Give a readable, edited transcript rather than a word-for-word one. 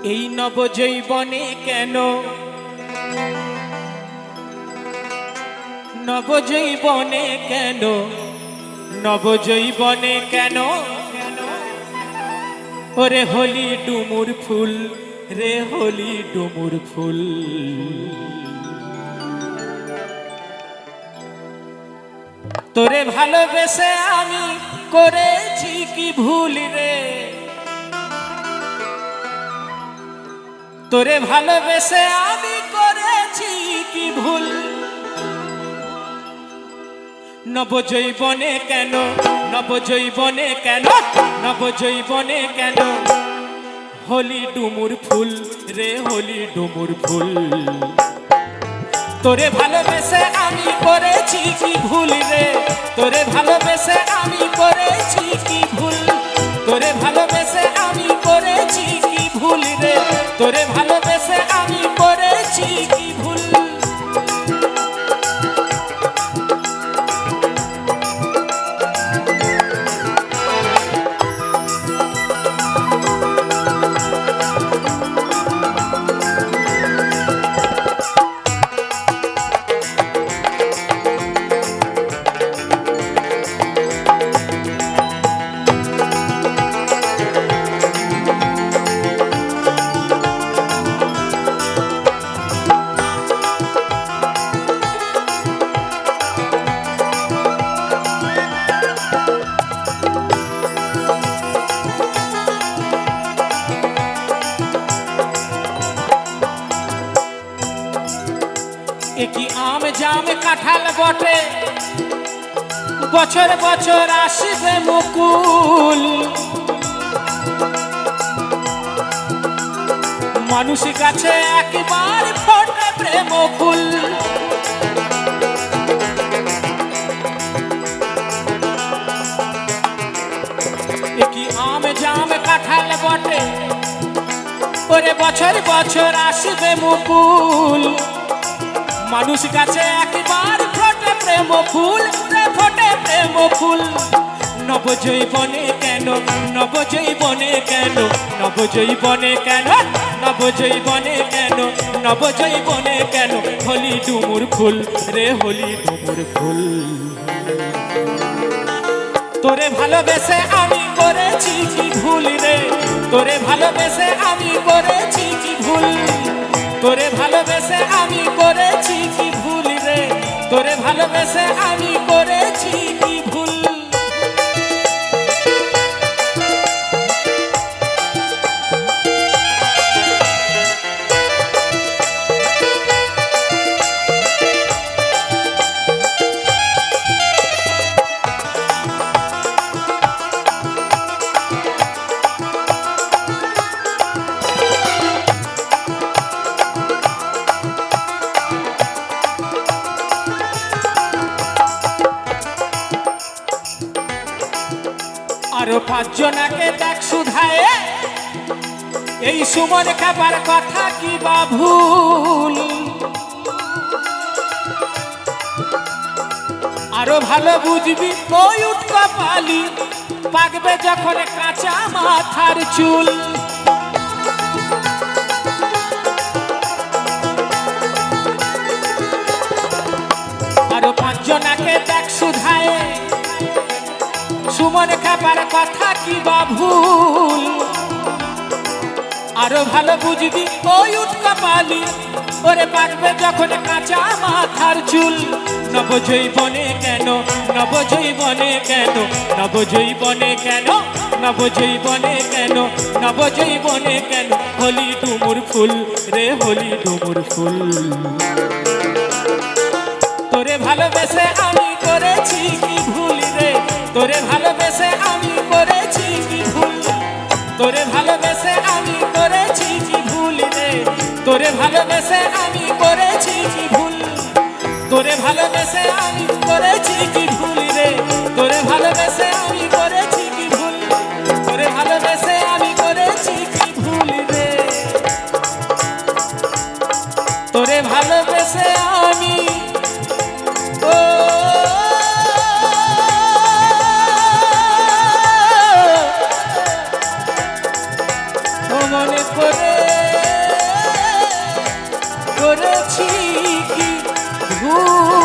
এই নবজৈবনে কেন নবজৈবনে কেন নবজৈবনে কেন ওরে হলি ডুমুর ফুল রে হলি ডুমুর ফুল তোরে ভালোবেসে আমি করেছি কি ভুল রে তোরে ভালোবেসে আমি করেছি কি ভুল নবজৈবনে কেন নবজৈবনে কেন নবজৈবনে কেন হলি ডুমুর ফুল রে হলি ডুমুর ফুল তোরে ভালোবেসে আমি করেছি কি ভুল রে তোরে ভালোবেসে আমি করেছি কি ভুল তোরে ভালোবেসে আমি করেছি কি ভুল রে তোরে ভালোবেসে আমি করেছি কি ভুল কি আম জাম কাঁঠাল বটে বছর বছর আসবে মুকুল মানুষ কাছে একবার ফোটে প্রেম ফুল কি আম জাম কাঁঠাল বটে ওরে বছর বছর আসবে মুকুল মানুষ কাছে একবার ফোটে প্রেম ফুল ফোটে প্রেম ফুল নবজৈবনে কেন নবজৈবনে কেন নবজৈবনে কেন নবজৈবনে কেন নবজৈবনে কেন হলি ডুমুর ফুল রে হলি ডুমুর ফুল তোরে ভালোবেসে আমি করেছি কি ভুল রে তোরে ভালোবেসে আমি করেছি কি ভুল তোরে ভালোবেসে আমি করেছি কি ভুল রে তোরে ভালোবেসে আমি করেছি কি ভুল আরো পাঁচজনাকে দেখ সুধায় এই সুমন খাবার কথা কি বা ভুল আরো ভালো বুঝবি ওই উঠ কপালি পাকবে যখন কাঁচা মাথার চুল আরো পাঁচজনাকে দেখ সুধায় সুমন খাবার কথা কি বা ভুল আরো ভালো বুঝবি ওই উঠ কপালি ওরে পাকবে যখন কাঁচা মাথার চুল নবজৈবনে কেন নবজৈবনে কেন নবজৈবনে কেন নবজৈবনে কেন নবজৈবনে কেন হলি ডুমুর ফুল রে হলি ডুমুর ফুল তোরে ভালোবেসে আমি করেছি কি ভুল রে তোরে ভালোবেসে আমি করেছি কি ভুল তোরে ভালোবেসে আমি করেছি কি ভুল রে তোরে ভালোবেসে আমি করেছি কি ভুল তোরে ভালোবেসে আমি করেছি কি ভুল রে তোরে ভালোবেসে আমি করেছি কি ভুল তোরে ভালোবেসে আমি করেছি কি ভুল রে তোরে ভালোবেসে আমি মনে করে করেছি কি ভুল